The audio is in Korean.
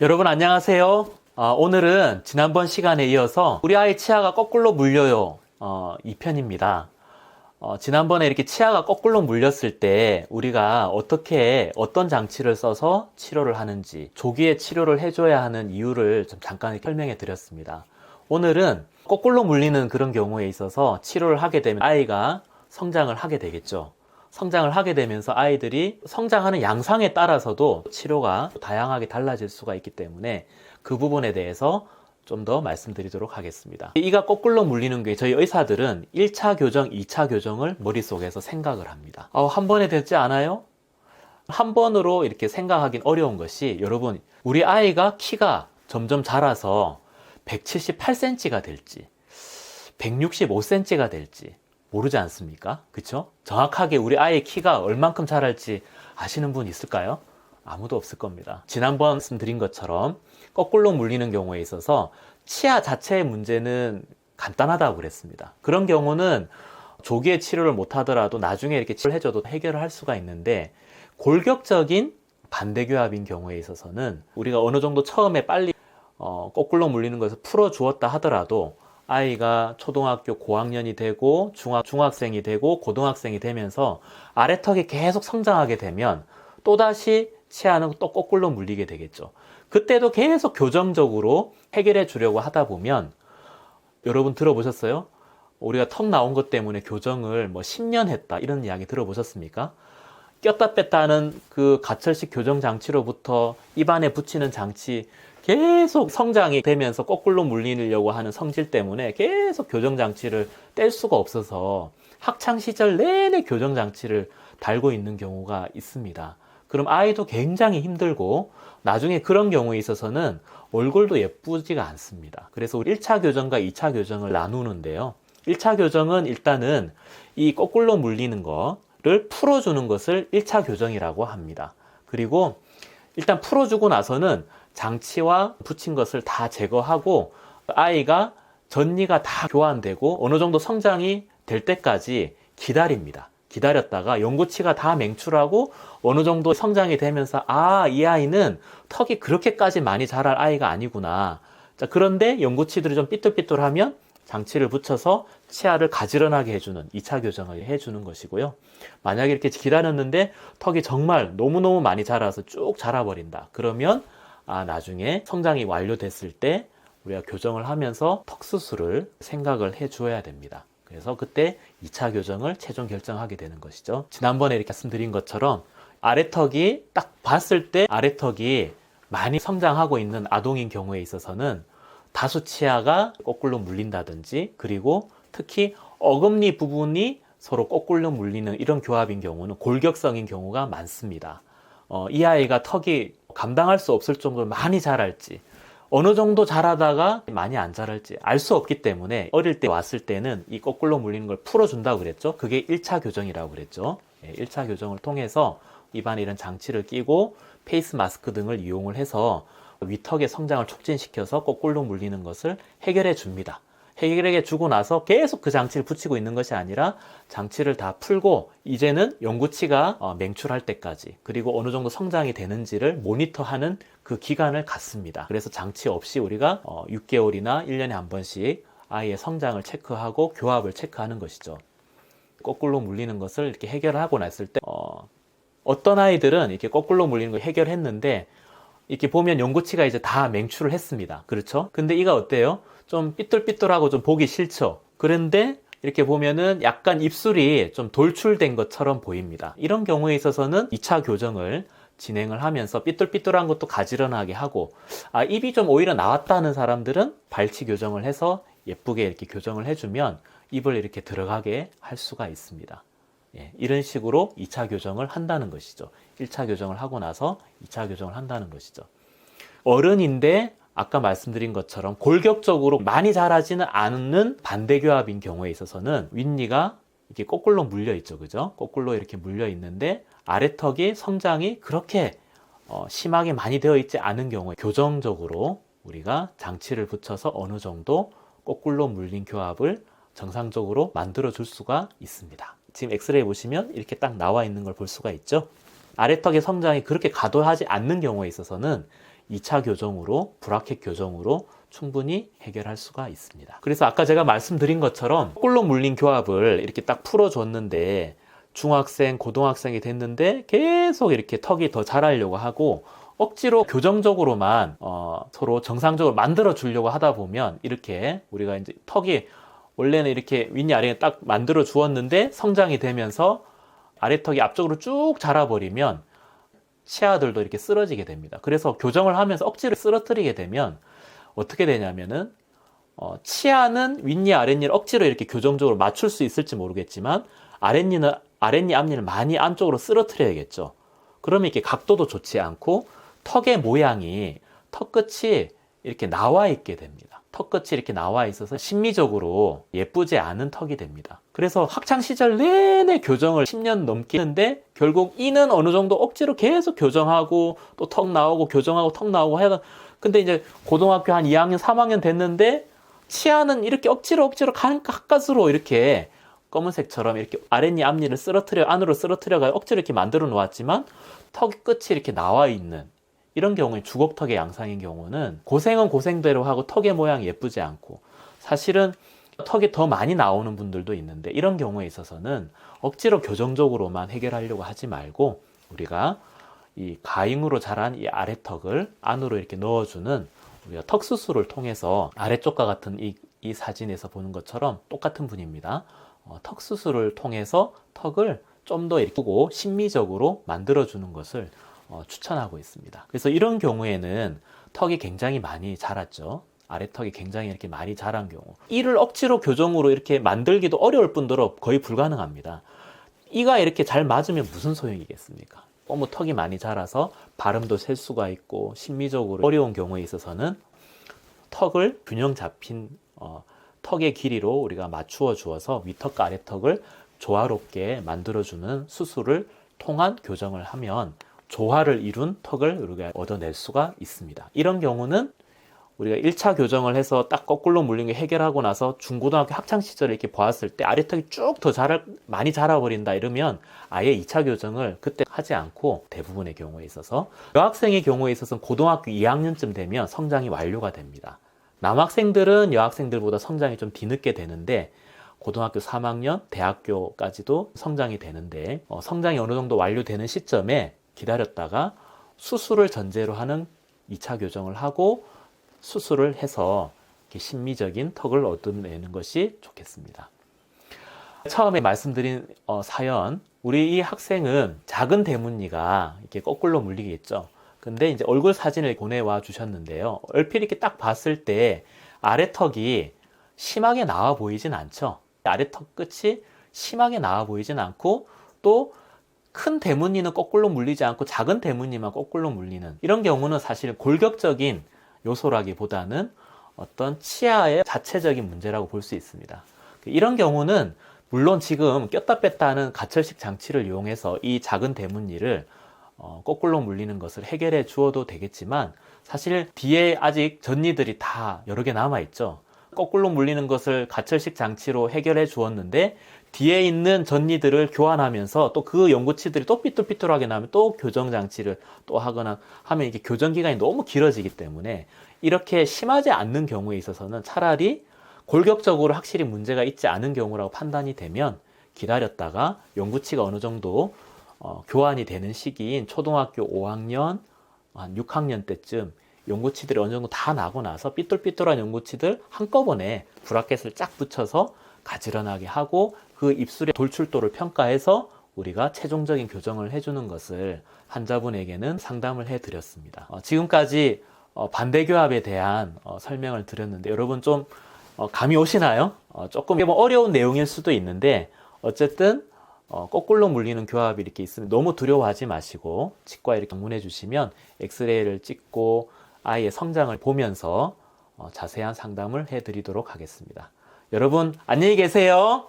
여러분 안녕하세요. 오늘은 지난번 시간에 이어서 우리 아이 치아가 거꾸로 물려요 2편입니다. 지난번에 이렇게 치아가 거꾸로 물렸을 때 우리가 어떤 장치를 써서 치료를 하는지, 조기에 치료를 해줘야 하는 이유를 좀 잠깐 설명해 드렸습니다. 오늘은 거꾸로 물리는 그런 경우에 있어서 치료를 하게 되면 아이가 성장을 하게 되겠죠. 성장을 하게 되면서 아이들이 성장하는 양상에 따라서도 치료가 다양하게 달라질 수가 있기 때문에 그 부분에 대해서 좀 더 말씀드리도록 하겠습니다. 이가 거꾸로 물리는 게 저희 의사들은 1차 교정, 2차 교정을 머릿속에서 생각을 합니다. 한 번에 됐지 않아요? 한 번으로 이렇게 생각하긴 어려운 것이, 여러분, 우리 아이가 키가 점점 자라서 178cm가 될지 165cm가 될지 모르지 않습니까? 그쵸? 정확하게 우리 아이의 키가 얼만큼 자랄지 아시는 분 있을까요? 아무도 없을 겁니다. 지난번 말씀드린 것처럼 거꾸로 물리는 경우에 있어서 치아 자체의 문제는 간단하다고 그랬습니다. 그런 경우는 조기에 치료를 못 하더라도 나중에 이렇게 치료를 해줘도 해결을 할 수가 있는데, 골격적인 반대교합인 경우에 있어서는 우리가 어느 정도 처음에 빨리 거꾸로 물리는 것을 풀어주었다 하더라도 아이가 초등학교 고학년이 되고 중학생이 되고 고등학생이 되면서 아래턱이 계속 성장하게 되면 또다시 치아는 또 거꾸로 물리게 되겠죠. 그때도 계속 교정적으로 해결해 주려고 하다 보면, 여러분 들어보셨어요? 우리가 턱 나온 것 때문에 교정을 10년 했다 이런 이야기 들어보셨습니까? 꼈다 뺐다 하는 그 가철식 교정 장치로부터 입안에 붙이는 장치, 계속 성장이 되면서 거꾸로 물리려고 하는 성질 때문에 계속 교정장치를 뗄 수가 없어서 학창시절 내내 교정장치를 달고 있는 경우가 있습니다. 그럼 아이도 굉장히 힘들고 나중에 그런 경우에 있어서는 얼굴도 예쁘지가 않습니다. 그래서 우리 1차 교정과 2차 교정을 나누는데요. 1차 교정은 일단은 이 거꾸로 물리는 거를 풀어주는 것을 1차 교정이라고 합니다. 그리고 일단 풀어주고 나서는 장치와 붙인 것을 다 제거하고 아이가 전니가 다 교환되고 어느 정도 성장이 될 때까지 기다립니다. 기다렸다가 연구치가 다 맹출하고 어느 정도 성장이 되면서 이 아이는 턱이 그렇게까지 많이 자랄 아이가 아니구나. 자, 그런데 연구치들이 좀 삐뚤삐뚤하면 장치를 붙여서 치아를 가지런하게 해주는 2차 교정을 해주는 것이고요. 만약에 이렇게 기다렸는데 턱이 정말 너무너무 많이 자라서 쭉 자라버린다. 그러면 나중에 성장이 완료됐을 때 우리가 교정을 하면서 턱 수술을 생각을 해 주어야 됩니다. 그래서 그때 2차 교정을 최종 결정하게 되는 것이죠. 지난번에 이렇게 말씀드린 것처럼 아래턱이 딱 봤을 때 아래턱이 많이 성장하고 있는 아동인 경우에 있어서는 다수 치아가 거꾸로 물린다든지, 그리고 특히 어금니 부분이 서로 거꾸로 물리는 이런 교합인 경우는 골격성인 경우가 많습니다. 이 아이가 턱이 감당할 수 없을 정도로 많이 자랄지, 어느 정도 자라다가 많이 안 자랄지 알 수 없기 때문에 어릴 때 왔을 때는 이 거꾸로 물리는 걸 풀어준다고 그랬죠. 그게 1차 교정이라고 그랬죠. 1차 교정을 통해서 입안에 이런 장치를 끼고 페이스 마스크 등을 이용을 해서 위턱의 성장을 촉진시켜서 거꾸로 물리는 것을 해결해 줍니다. 해결해 주고 나서 계속 그 장치를 붙이고 있는 것이 아니라 장치를 다 풀고 이제는 연구치가 맹출할 때까지, 그리고 어느 정도 성장이 되는지를 모니터하는 그 기간을 갖습니다. 그래서 장치 없이 우리가 6개월이나 1년에 한 번씩 아이의 성장을 체크하고 교합을 체크하는 것이죠. 거꾸로 물리는 것을 이렇게 해결하고 났을 때 어떤 아이들은 이렇게 거꾸로 물리는 걸 해결했는데 이렇게 보면 연구치가 이제 다 맹출을 했습니다. 그렇죠? 근데 이가 어때요? 좀 삐뚤삐뚤하고 좀 보기 싫죠? 그런데 이렇게 보면은 약간 입술이 좀 돌출된 것처럼 보입니다. 이런 경우에 있어서는 2차 교정을 진행을 하면서 삐뚤삐뚤한 것도 가지런하게 하고, 입이 좀 오히려 나왔다는 사람들은 발치 교정을 해서 예쁘게 이렇게 교정을 해주면 입을 이렇게 들어가게 할 수가 있습니다. 이런 식으로 2차 교정을 한다는 것이죠. 1차 교정을 하고 나서 2차 교정을 한다는 것이죠. 어른인데 아까 말씀드린 것처럼 골격적으로 많이 자라지는 않는 반대교합인 경우에 있어서는 윗니가 이렇게 거꾸로 물려 있죠. 그죠? 거꾸로 이렇게 물려 있는데 아래턱이 성장이 그렇게 심하게 많이 되어 있지 않은 경우에 교정적으로 우리가 장치를 붙여서 어느 정도 거꾸로 물린 교합을 정상적으로 만들어 줄 수가 있습니다. 지금 엑스레이 보시면 이렇게 딱 나와 있는 걸 볼 수가 있죠. 아래턱의 성장이 그렇게 과도하지 않는 경우에 있어서는 2차 교정으로, 브라켓 교정으로 충분히 해결할 수가 있습니다. 그래서 아까 제가 말씀드린 것처럼 거꾸로 물린 교합을 이렇게 딱 풀어줬는데 중학생, 고등학생이 됐는데 계속 이렇게 턱이 더 자라려고 하고 억지로 교정적으로만 서로 정상적으로 만들어 주려고 하다 보면 이렇게 우리가 이제 턱이 원래는 이렇게 윗니 아래에 딱 만들어 주었는데 성장이 되면서 아래턱이 앞쪽으로 쭉 자라버리면 치아들도 이렇게 쓰러지게 됩니다. 그래서 교정을 하면서 억지로 쓰러뜨리게 되면 어떻게 되냐면은 치아는 윗니 아랫니를 억지로 이렇게 교정적으로 맞출 수 있을지 모르겠지만 아랫니 앞니를 많이 안쪽으로 쓰러뜨려야겠죠. 그러면 이렇게 각도도 좋지 않고 턱의 모양이 턱 끝이 이렇게 나와 있게 됩니다. 턱 끝이 이렇게 나와 있어서 심미적으로 예쁘지 않은 턱이 됩니다. 그래서 학창 시절 내내 교정을 10년 넘게 했는데 결국 이는 어느 정도 억지로 계속 교정하고 또 턱 나오고 교정하고 턱 나오고 해야. 근데 이제 고등학교 한 2학년 3학년 됐는데 치아는 이렇게 억지로 가까스로 이렇게 검은색처럼 이렇게 아랫니 앞니를 안으로 쓰러뜨려가 억지로 이렇게 만들어 놓았지만 턱 끝이 이렇게 나와 있는 이런 경우에 주걱턱의 양상인 경우는 고생은 고생대로 하고 턱의 모양이 예쁘지 않고 사실은 턱이 더 많이 나오는 분들도 있는데 이런 경우에 있어서는 억지로 교정적으로만 해결하려고 하지 말고 우리가 이 가잉으로 자란 이 아래턱을 안으로 이렇게 넣어주는 우리가 턱 수술을 통해서 아래쪽과 같은 이 사진에서 보는 것처럼 똑같은 분입니다. 턱 수술을 통해서 턱을 좀 더 이렇게 보고 심미적으로 만들어주는 것을 추천하고 있습니다. 그래서 이런 경우에는 턱이 굉장히 많이 자랐죠. 아래턱이 굉장히 이렇게 많이 자란 경우. 이를 억지로 교정으로 이렇게 만들기도 어려울 뿐더러 거의 불가능합니다. 이가 이렇게 잘 맞으면 무슨 소용이겠습니까? 너무 턱이 많이 자라서 발음도 셀 수가 있고 심미적으로 어려운 경우에 있어서는 턱을 균형 잡힌 턱의 길이로 우리가 맞추어 주어서 위턱과 아래턱을 조화롭게 만들어주는 수술을 통한 교정을 하면 조화를 이룬 턱을 우리가 얻어낼 수가 있습니다. 이런 경우는 우리가 1차 교정을 해서 딱 거꾸로 물린 게 해결하고 나서 중고등학교 학창시절에 이렇게 보았을 때 아래턱이 쭉 더 많이 자라버린다 이러면 아예 2차 교정을 그때 하지 않고 대부분의 경우에 있어서 여학생의 경우에 있어서는 고등학교 2학년쯤 되면 성장이 완료가 됩니다. 남학생들은 여학생들보다 성장이 좀 뒤늦게 되는데 고등학교 3학년, 대학교까지도 성장이 되는데 성장이 어느 정도 완료되는 시점에 기다렸다가 수술을 전제로 하는 2차 교정을 하고 수술을 해서 이렇게 심미적인 턱을 얻어내는 것이 좋겠습니다. 처음에 말씀드린 사연, 우리 이 학생은 작은 대문니가 이렇게 거꾸로 물리겠죠. 근데 이제 얼굴 사진을 보내와 주셨는데요. 얼핏 이렇게 딱 봤을 때 아래턱이 심하게 나와 보이진 않죠. 아래턱 끝이 심하게 나와 보이진 않고 또 큰 대문니는 거꾸로 물리지 않고 작은 대문니만 거꾸로 물리는 이런 경우는 사실 골격적인 요소라기보다는 어떤 치아의 자체적인 문제라고 볼 수 있습니다. 이런 경우는 물론 지금 꼈다 뺐다 하는 가철식 장치를 이용해서 이 작은 대문니를 거꾸로 물리는 것을 해결해 주어도 되겠지만 사실 뒤에 아직 전니들이 다 여러 개 남아 있죠. 거꾸로 물리는 것을 가철식 장치로 해결해 주었는데 뒤에 있는 전니들을 교환하면서 또 그 연구치들이 또 삐뚤삐뚤하게 나면 또 교정 장치를 또 하거나 하면 이게 교정 기간이 너무 길어지기 때문에 이렇게 심하지 않는 경우에 있어서는 차라리 골격적으로 확실히 문제가 있지 않은 경우라고 판단이 되면 기다렸다가 연구치가 어느 정도 교환이 되는 시기인 초등학교 5학년, 한 6학년 때쯤 연구치들이 어느 정도 다 나고 나서 삐뚤삐뚤한 연구치들 한꺼번에 브라켓을 쫙 붙여서 가지런하게 하고 그 입술의 돌출도를 평가해서 우리가 최종적인 교정을 해주는 것을 환자분에게는 상담을 해드렸습니다. 지금까지 반대교합에 대한 설명을 드렸는데 여러분 좀 감이 오시나요? 조금 어려운 내용일 수도 있는데 어쨌든 거꾸로 물리는 교합이 이렇게 있으면 너무 두려워하지 마시고 치과에 이렇게 방문해 주시면 엑스레이를 찍고 아이의 성장을 보면서 자세한 상담을 해드리도록 하겠습니다. 여러분 안녕히 계세요.